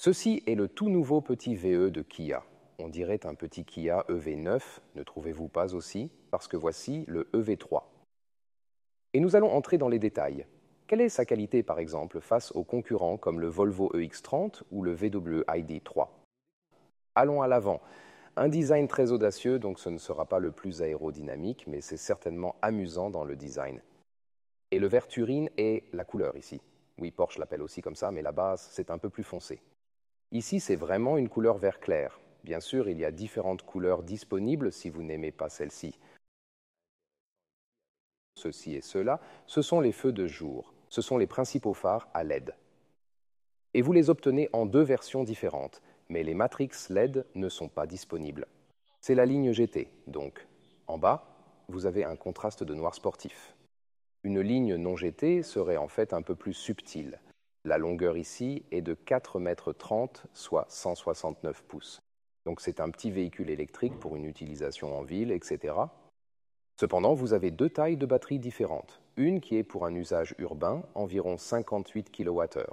Ceci est le tout nouveau petit VE de Kia. On dirait un petit Kia EV9, ne trouvez-vous pas aussi? Parce que voici le EV3. Et nous allons entrer dans les détails. Quelle est sa qualité, par exemple, face aux concurrents comme le Volvo EX30 ou le VW ID.3? Allons à l'avant. Un design très audacieux, donc ce ne sera pas le plus aérodynamique, mais c'est certainement amusant dans le design. Et le vert Turine est la couleur ici. Oui, Porsche l'appelle aussi comme ça, mais là-bas, c'est un peu plus foncé. Ici, c'est vraiment une couleur vert clair. Bien sûr, il y a différentes couleurs disponibles si vous n'aimez pas celle-ci. Ceci et cela, ce sont les feux de jour. Ce sont les principaux phares à LED. Et vous les obtenez en deux versions différentes, mais les Matrix LED ne sont pas disponibles. C'est la ligne GT, donc. En bas, vous avez un contraste de noir sportif. Une ligne non GT serait en fait un peu plus subtile. La longueur ici est de 4,30 m, soit 169 pouces. Donc c'est un petit véhicule électrique pour une utilisation en ville, etc. Cependant, vous avez deux tailles de batterie différentes. Une qui est pour un usage urbain, environ 58 kWh.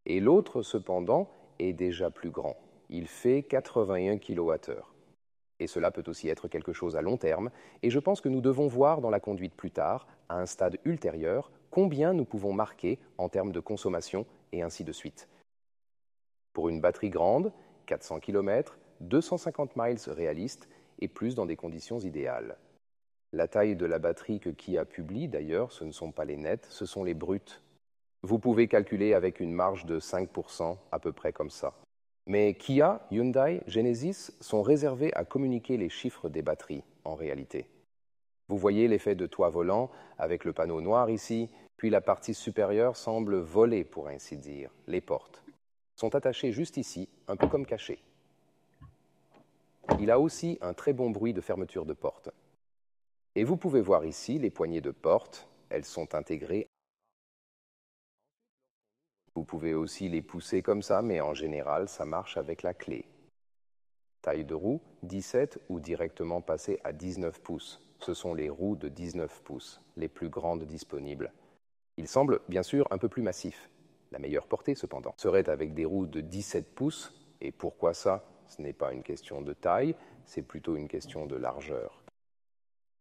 Et l'autre, cependant, est déjà plus grand. Il fait 81 kWh. Et cela peut aussi être quelque chose à long terme, et je pense que nous devons voir dans la conduite plus tard, à un stade ultérieur, combien nous pouvons marquer en termes de consommation, et ainsi de suite. Pour une batterie grande, 400 km, 250 miles réalistes, et plus dans des conditions idéales. La taille de la batterie que Kia publie, d'ailleurs, ce ne sont pas les nets, ce sont les brutes. Vous pouvez calculer avec une marge de 5%, à peu près comme ça. Mais Kia, Hyundai, Genesis sont réservés à communiquer les chiffres des batteries, en réalité. Vous voyez l'effet de toit volant avec le panneau noir ici, puis la partie supérieure semble voler, pour ainsi dire. Les portes sont attachées juste ici, un peu comme cachées. Il a aussi un très bon bruit de fermeture de porte. Et vous pouvez voir ici les poignées de porte, elles sont intégrées. Vous pouvez aussi les pousser comme ça, mais en général, ça marche avec la clé. Taille de roue, 17 ou directement passer à 19 pouces. Ce sont les roues de 19 pouces, les plus grandes disponibles. Ils semblent bien sûr un peu plus massifs. La meilleure portée, cependant, serait avec des roues de 17 pouces. Et pourquoi ça? Ce n'est pas une question de taille, c'est plutôt une question de largeur.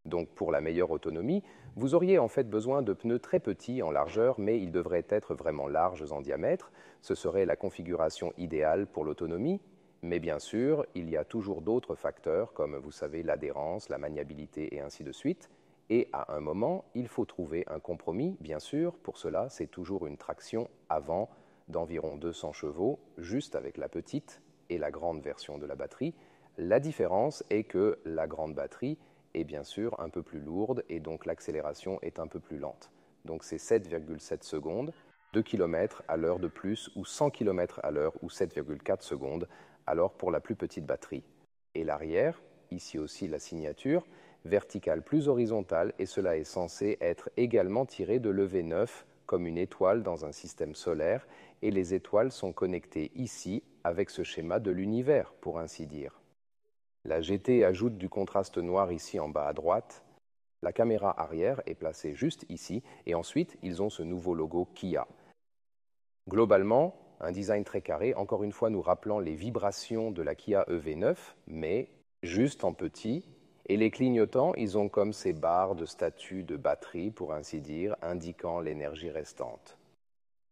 Donc pour la meilleure autonomie, vous auriez en fait besoin de pneus très petits en largeur, mais ils devraient être vraiment larges en diamètre. Ce serait la configuration idéale pour l'autonomie. Mais bien sûr, il y a toujours d'autres facteurs, comme vous savez l'adhérence, la maniabilité et ainsi de suite. Et à un moment, il faut trouver un compromis, bien sûr. Pour cela, c'est toujours une traction avant d'environ 200 chevaux, juste avec la petite et la grande version de la batterie. La différence est que la grande batterie est bien sûr un peu plus lourde et donc l'accélération est un peu plus lente. Donc c'est 7,7 secondes, 2 km à l'heure de plus ou 100 km à l'heure ou 7,4 secondes, alors pour la plus petite batterie. Et l'arrière, ici aussi la signature, verticale plus horizontale, et cela est censé être également tiré de l'EV9 comme une étoile dans un système solaire, et les étoiles sont connectées ici avec ce schéma de l'univers, pour ainsi dire. La GT ajoute du contraste noir ici en bas à droite. La caméra arrière est placée juste ici et ensuite ils ont ce nouveau logo Kia. Globalement, un design très carré, encore une fois nous rappelant les vibrations de la Kia EV9, mais juste en petit. Et les clignotants, ils ont comme ces barres de statut de batterie, pour ainsi dire, indiquant l'énergie restante.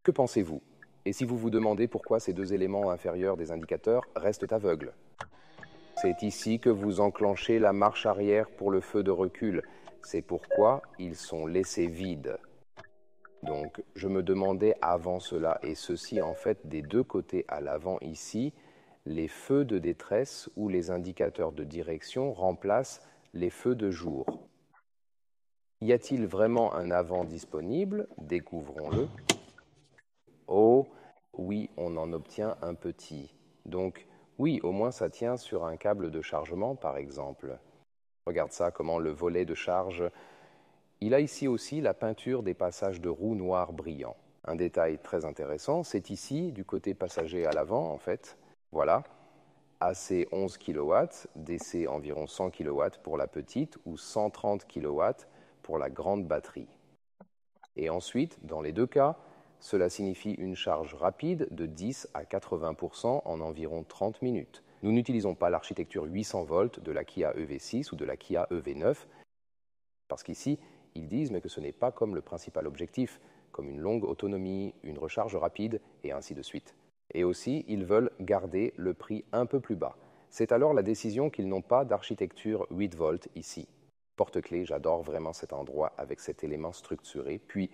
Que pensez-vous? Et si vous vous demandez pourquoi ces deux éléments inférieurs des indicateurs restent aveugles? C'est ici que vous enclenchez la marche arrière pour le feu de recul. C'est pourquoi ils sont laissés vides. Donc, je me demandais avant cela, et ceci en fait des deux côtés à l'avant ici, les feux de détresse ou les indicateurs de direction remplacent les feux de jour. Y a-t-il vraiment un avant disponible? Découvrons-le. Oh, oui, on en obtient un petit. Donc, oui, au moins ça tient sur un câble de chargement, par exemple. Regarde ça, comment le volet de charge. Il a ici aussi la peinture des passages de roues noires brillants. Un détail très intéressant, c'est ici, du côté passager à l'avant, en fait. Voilà, AC 11 kW, DC environ 100 kW pour la petite ou 130 kW pour la grande batterie. Et ensuite, dans les deux cas, cela signifie une charge rapide de 10 à 80% en environ 30 minutes. Nous n'utilisons pas l'architecture 800 volts de la Kia EV6 ou de la Kia EV9, parce qu'ici, ils disent mais que ce n'est pas comme le principal objectif, comme une longue autonomie, une recharge rapide, et ainsi de suite. Et aussi, ils veulent garder le prix un peu plus bas. C'est alors la décision qu'ils n'ont pas d'architecture 8 volts ici. Porte-clés, j'adore vraiment cet endroit avec cet élément structuré. Puis,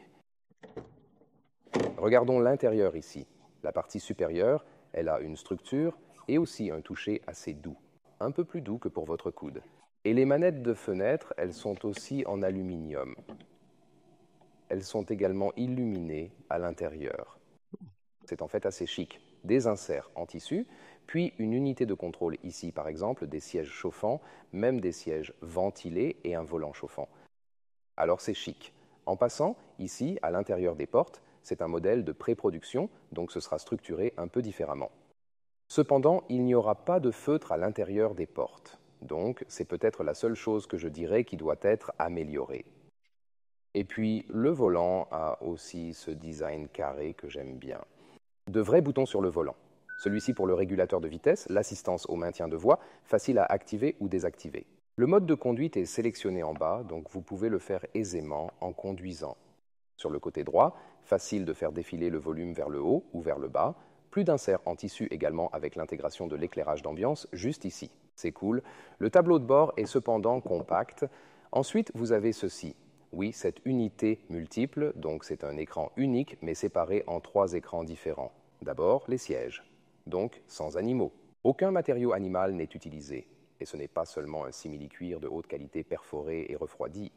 regardons l'intérieur ici. La partie supérieure, elle a une structure et aussi un toucher assez doux, un peu plus doux que pour votre coude. Et les manettes de fenêtre, elles sont aussi en aluminium. Elles sont également illuminées à l'intérieur. C'est en fait assez chic. Des inserts en tissu, puis une unité de contrôle ici, par exemple, des sièges chauffants, même des sièges ventilés et un volant chauffant. Alors c'est chic. En passant, ici, à l'intérieur des portes, c'est un modèle de pré-production, donc ce sera structuré un peu différemment. Cependant, il n'y aura pas de feutre à l'intérieur des portes. Donc, c'est peut-être la seule chose que je dirais qui doit être améliorée. Et puis, le volant a aussi ce design carré que j'aime bien. De vrais boutons sur le volant. Celui-ci pour le régulateur de vitesse, l'assistance au maintien de voie, facile à activer ou désactiver. Le mode de conduite est sélectionné en bas, donc vous pouvez le faire aisément en conduisant. Sur le côté droit, facile de faire défiler le volume vers le haut ou vers le bas. Plus d'inserts en tissu également avec l'intégration de l'éclairage d'ambiance juste ici. C'est cool. Le tableau de bord est cependant compact. Ensuite, vous avez ceci. Oui, cette unité multiple, donc c'est un écran unique mais séparé en 3 écrans différents. D'abord, les sièges, donc sans animaux. Aucun matériau animal n'est utilisé. Et ce n'est pas seulement un simili-cuir de haute qualité perforé et refroidi.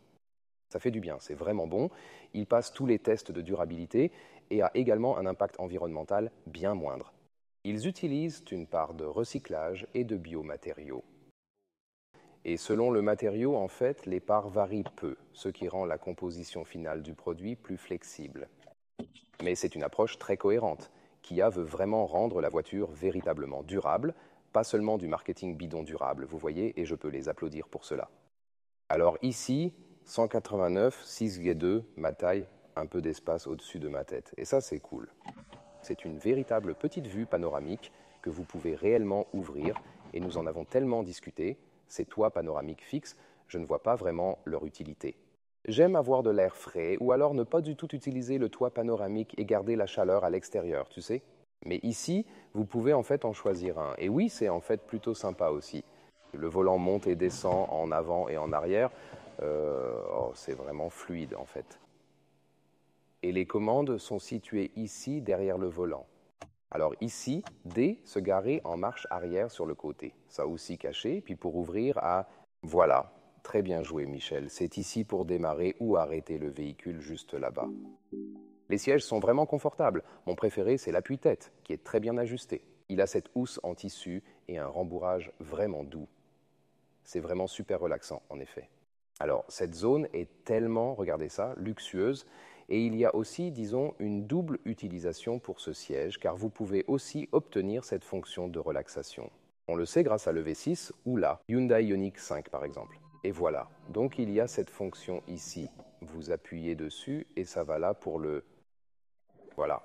Ça fait du bien, c'est vraiment bon. Il passe tous les tests de durabilité et a également un impact environnemental bien moindre. Ils utilisent une part de recyclage et de biomatériaux. Et selon le matériau, en fait, les parts varient peu, ce qui rend la composition finale du produit plus flexible. Mais c'est une approche très cohérente. Kia veut vraiment rendre la voiture véritablement durable, pas seulement du marketing bidon durable, vous voyez, et je peux les applaudir pour cela. Alors ici, 189, 6G2, ma taille, un peu d'espace au-dessus de ma tête. Et ça, c'est cool. C'est une véritable petite vue panoramique que vous pouvez réellement ouvrir, et nous en avons tellement discuté, ces toits panoramiques fixes, je ne vois pas vraiment leur utilité. J'aime avoir de l'air frais, ou alors ne pas du tout utiliser le toit panoramique et garder la chaleur à l'extérieur, tu sais. Mais ici, vous pouvez en fait en choisir un. Et oui, c'est en fait plutôt sympa aussi. Le volant monte et descend en avant et en arrière. C'est vraiment fluide en fait. Et les commandes sont situées ici derrière le volant. Alors ici, D, se garer en marche arrière sur le côté. Ça aussi caché, puis pour ouvrir à... Voilà, très bien joué Michel. C'est ici pour démarrer ou arrêter le véhicule juste là-bas. Les sièges sont vraiment confortables. Mon préféré, c'est l'appui-tête, qui est très bien ajusté. Il a cette housse en tissu et un rembourrage vraiment doux. C'est vraiment super relaxant, en effet. Alors, cette zone est tellement, regardez ça, luxueuse. Et il y a aussi, disons, une double utilisation pour ce siège, car vous pouvez aussi obtenir cette fonction de relaxation. On le sait grâce à l'EV6 ou la Hyundai Ioniq 5, par exemple. Et voilà, donc il y a cette fonction ici. Vous appuyez dessus et ça va là pour le... Voilà.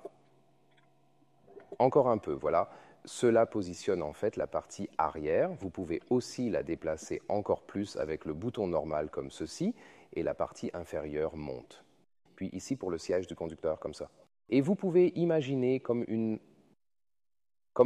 Encore un peu, voilà. Cela positionne en fait la partie arrière. Vous pouvez aussi la déplacer encore plus avec le bouton normal comme ceci, et la partie inférieure monte. Puis ici pour le siège du conducteur, comme ça. Et vous pouvez imaginer comme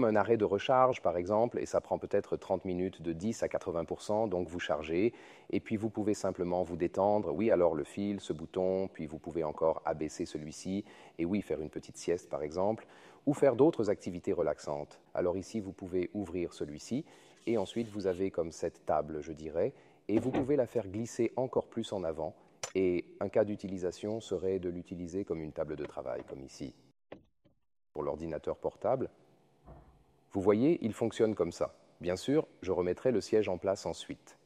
un arrêt de recharge, par exemple, et ça prend peut-être 30 minutes de 10 à 80%, donc vous chargez, et puis vous pouvez simplement vous détendre. Oui, alors le fil, ce bouton, puis vous pouvez encore abaisser celui-ci, et oui, faire une petite sieste, par exemple, ou faire d'autres activités relaxantes. Alors ici, vous pouvez ouvrir celui-ci, et ensuite vous avez comme cette table, je dirais, et vous pouvez la faire glisser encore plus en avant, et un cas d'utilisation serait de l'utiliser comme une table de travail, comme ici. Pour l'ordinateur portable, vous voyez, il fonctionne comme ça. Bien sûr, je remettrai le siège en place ensuite.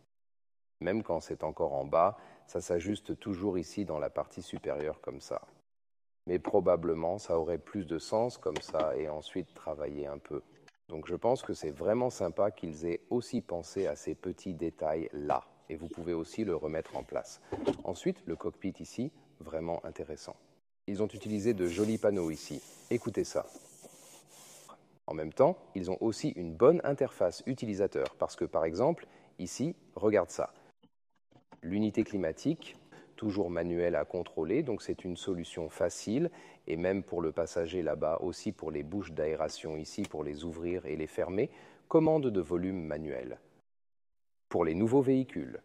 Même quand c'est encore en bas, ça s'ajuste toujours ici dans la partie supérieure comme ça. Mais probablement, ça aurait plus de sens comme ça et ensuite travailler un peu. Donc je pense que c'est vraiment sympa qu'ils aient aussi pensé à ces petits détails-là. Et vous pouvez aussi le remettre en place. Ensuite, le cockpit ici, vraiment intéressant. Ils ont utilisé de jolis panneaux ici. Écoutez ça. En même temps, ils ont aussi une bonne interface utilisateur parce que, par exemple, ici, regarde ça. L'unité climatique, toujours manuelle à contrôler, donc c'est une solution facile, et même pour le passager là-bas, aussi pour les bouches d'aération ici, pour les ouvrir et les fermer, commande de volume manuelle. Pour les nouveaux véhicules,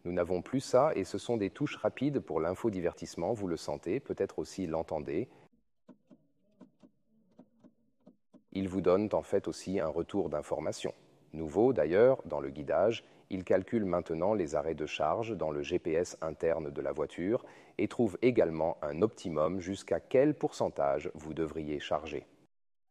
nous n'avons plus ça et ce sont des touches rapides pour l'infodivertissement, vous le sentez, peut-être aussi l'entendez. Ils vous donnent en fait aussi un retour d'information. Nouveau d'ailleurs, dans le guidage, il calcule maintenant les arrêts de charge dans le GPS interne de la voiture et trouve également un optimum jusqu'à quel pourcentage vous devriez charger.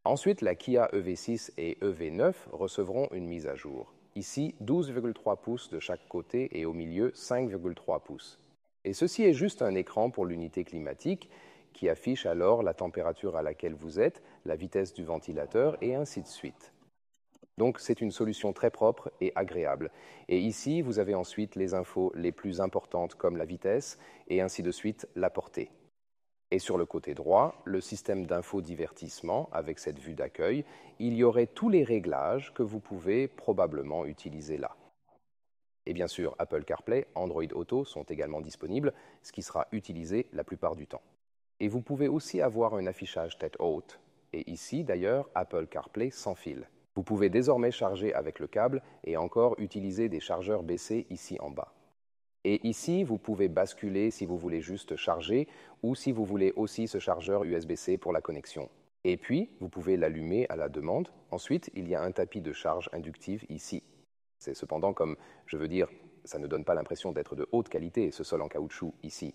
Ensuite, la Kia EV6 et EV9 recevront une mise à jour. Ici, 12,3 pouces de chaque côté et au milieu 5,3 pouces. Et ceci est juste un écran pour l'unité climatique qui affiche alors la température à laquelle vous êtes, la vitesse du ventilateur et ainsi de suite. Donc c'est une solution très propre et agréable. Et ici, vous avez ensuite les infos les plus importantes comme la vitesse et ainsi de suite la portée. Et sur le côté droit, le système d'infodivertissement avec cette vue d'accueil, il y aurait tous les réglages que vous pouvez probablement utiliser là. Et bien sûr, Apple CarPlay, Android Auto sont également disponibles, ce qui sera utilisé la plupart du temps. Et vous pouvez aussi avoir un affichage tête haute. Et ici, d'ailleurs, Apple CarPlay sans fil. Vous pouvez désormais charger avec le câble et encore utiliser des chargeurs BC ici en bas. Et ici, vous pouvez basculer si vous voulez juste charger ou si vous voulez aussi ce chargeur USB-C pour la connexion. Et puis, vous pouvez l'allumer à la demande. Ensuite, il y a un tapis de charge inductive ici. C'est cependant comme, je veux dire, ça ne donne pas l'impression d'être de haute qualité, ce sol en caoutchouc ici.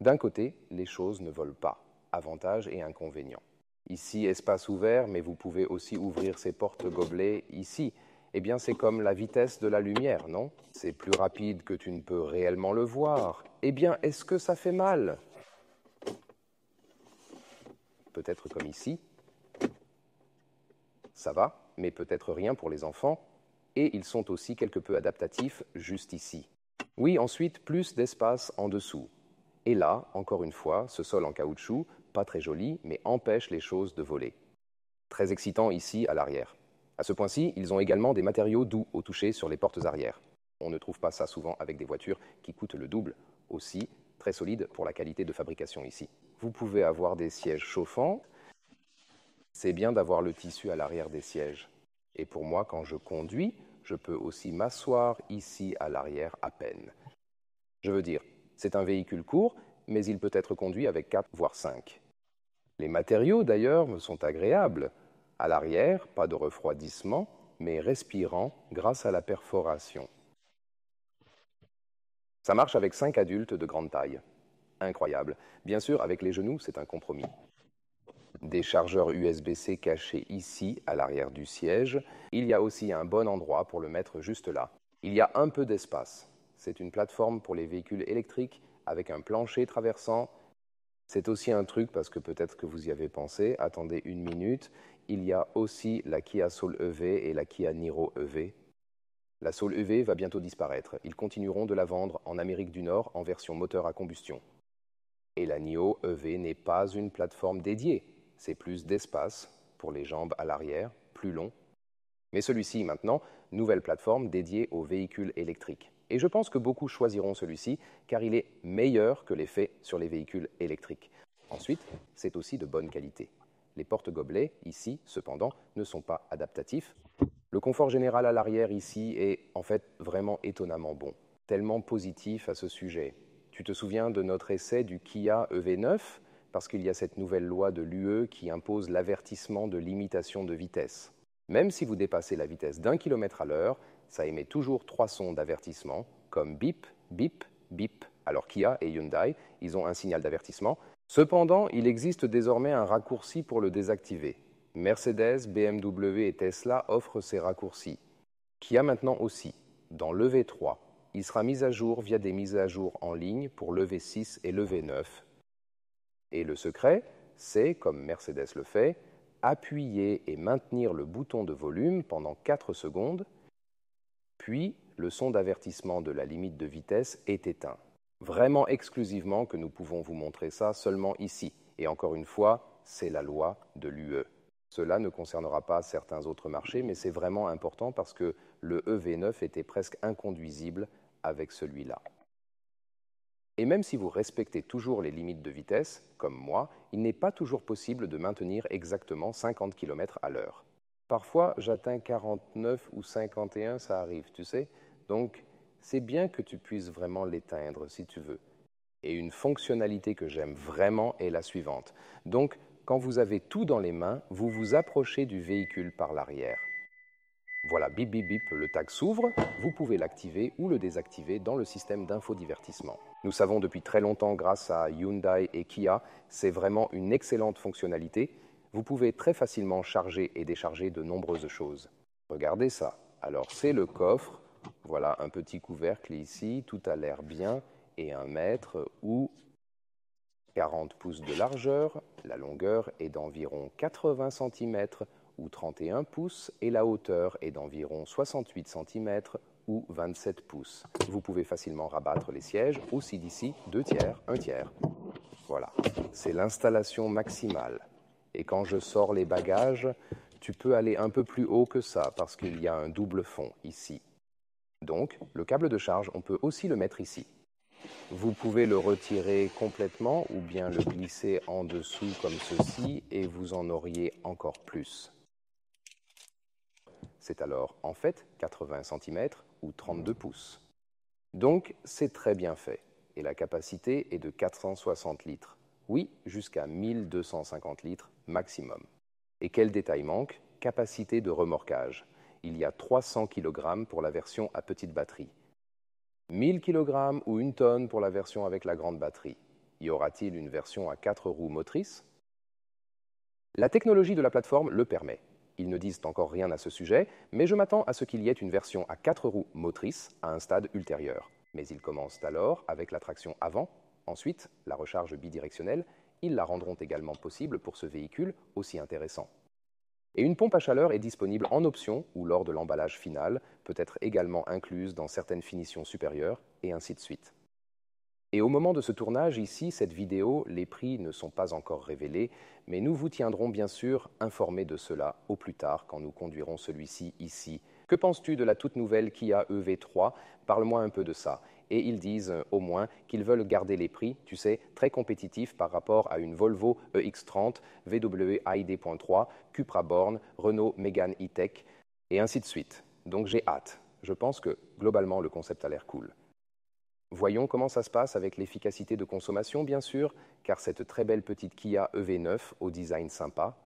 D'un côté, les choses ne volent pas. Avantages et inconvénients. Ici, espace ouvert, mais vous pouvez aussi ouvrir ces portes gobelets ici. Eh bien, c'est comme la vitesse de la lumière, non? C'est plus rapide que tu ne peux réellement le voir. Eh bien, est-ce que ça fait mal? Peut-être comme ici. Ça va, mais peut-être rien pour les enfants. Et ils sont aussi quelque peu adaptatifs juste ici. Oui, ensuite, plus d'espace en dessous. Et là, encore une fois, ce sol en caoutchouc, pas très joli, mais empêche les choses de voler. Très excitant ici à l'arrière. À ce point-ci, ils ont également des matériaux doux au toucher sur les portes arrière. On ne trouve pas ça souvent avec des voitures qui coûtent le double. Aussi, très solide pour la qualité de fabrication ici. Vous pouvez avoir des sièges chauffants. C'est bien d'avoir le tissu à l'arrière des sièges. Et pour moi, quand je conduis, je peux aussi m'asseoir ici à l'arrière à peine. Je veux dire, c'est un véhicule court, mais il peut être conduit avec 4 voire 5. Les matériaux, d'ailleurs, me sont agréables. À l'arrière, pas de refroidissement, mais respirant grâce à la perforation. Ça marche avec 5 adultes de grande taille. Incroyable. Bien sûr, avec les genoux, c'est un compromis. Des chargeurs USB-C cachés ici, à l'arrière du siège. Il y a aussi un bon endroit pour le mettre juste là. Il y a un peu d'espace. C'est une plateforme pour les véhicules électriques avec un plancher traversant. C'est aussi un truc, parce que peut-être que vous y avez pensé, attendez une minute, il y a aussi la Kia Soul EV et la Kia Niro EV. La Soul EV va bientôt disparaître. Ils continueront de la vendre en Amérique du Nord en version moteur à combustion. Et la Niro EV n'est pas une plateforme dédiée. C'est plus d'espace pour les jambes à l'arrière, plus long. Mais celui-ci, maintenant, nouvelle plateforme dédiée aux véhicules électriques. Et je pense que beaucoup choisiront celui-ci car il est meilleur que l'effet sur les véhicules électriques. Ensuite, c'est aussi de bonne qualité. Les porte-gobelets, ici, cependant, ne sont pas adaptatifs. Le confort général à l'arrière, ici, est en fait vraiment étonnamment bon. Tellement positif à ce sujet. Tu te souviens de notre essai du Kia EV9 ? Parce qu'il y a cette nouvelle loi de l'UE qui impose l'avertissement de limitation de vitesse. Même si vous dépassez la vitesse d'1 km à l'heure, ça émet toujours 3 sons d'avertissement, comme bip, bip, bip. Alors Kia et Hyundai, ils ont un signal d'avertissement. Cependant, il existe désormais un raccourci pour le désactiver. Mercedes, BMW et Tesla offrent ces raccourcis. Kia maintenant aussi. Dans l'EV3, il sera mis à jour via des mises à jour en ligne pour l'EV6 et l'EV9. Et le secret, c'est, comme Mercedes le fait, appuyer et maintenir le bouton de volume pendant 4 secondes, puis le son d'avertissement de la limite de vitesse est éteint. Vraiment exclusivement que nous pouvons vous montrer ça seulement ici. Et encore une fois, c'est la loi de l'UE. Cela ne concernera pas certains autres marchés, mais c'est vraiment important parce que le EV9 était presque inconduisible avec celui-là. Et même si vous respectez toujours les limites de vitesse, comme moi, il n'est pas toujours possible de maintenir exactement 50 km à l'heure. Parfois, j'atteins 49 ou 51, ça arrive, tu sais. Donc, c'est bien que tu puisses vraiment l'éteindre si tu veux. Et une fonctionnalité que j'aime vraiment est la suivante. Donc, quand vous avez tout dans les mains, vous vous approchez du véhicule par l'arrière. Voilà, bip bip bip, le tag s'ouvre, vous pouvez l'activer ou le désactiver dans le système d'infodivertissement. Nous savons depuis très longtemps grâce à Hyundai et Kia, c'est vraiment une excellente fonctionnalité. Vous pouvez très facilement charger et décharger de nombreuses choses. Regardez ça. Alors c'est le coffre, voilà un petit couvercle ici, tout a l'air bien, et 1 mètre ou 40 pouces de largeur, la longueur est d'environ 80 cm ou 31 pouces et la hauteur est d'environ 68 cm ou 27 pouces. Vous pouvez facilement rabattre les sièges aussi d'ici 2 tiers, 1 tiers. Voilà, c'est l'installation maximale. Et quand je sors les bagages, tu peux aller un peu plus haut que ça parce qu'il y a un double fond ici. Donc, le câble de charge, on peut aussi le mettre ici. Vous pouvez le retirer complètement ou bien le glisser en dessous comme ceci et vous en auriez encore plus. C'est alors en fait 80 cm ou 32 pouces. Donc c'est très bien fait et la capacité est de 460 litres. Oui, jusqu'à 1250 litres maximum. Et quel détail manque? Capacité de remorquage. Il y a 300 kg pour la version à petite batterie. 1000 kg ou 1 tonne pour la version avec la grande batterie. Y aura-t-il une version à 4 roues motrices? La technologie de la plateforme le permet. Ils ne disent encore rien à ce sujet, mais je m'attends à ce qu'il y ait une version à 4 roues motrices à un stade ultérieur. Mais ils commencent alors avec la traction avant, ensuite la recharge bidirectionnelle. Ils la rendront également possible pour ce véhicule aussi intéressant. Et une pompe à chaleur est disponible en option ou lors de l'emballage final, peut être également incluse dans certaines finitions supérieures, et ainsi de suite. Et au moment de ce tournage, ici, cette vidéo, les prix ne sont pas encore révélés, mais nous vous tiendrons bien sûr informés de cela au plus tard quand nous conduirons celui-ci ici. Que penses-tu de la toute nouvelle Kia EV3? Parle-moi un peu de ça. Et ils disent au moins qu'ils veulent garder les prix, tu sais, très compétitifs par rapport à une Volvo EX30, VW ID.3, Cupra Born, Renault Mégane E-Tech, et ainsi de suite. Donc j'ai hâte. Je pense que globalement le concept a l'air cool. Voyons comment ça se passe avec l'efficacité de consommation, bien sûr, car cette très belle petite Kia EV9 au design sympa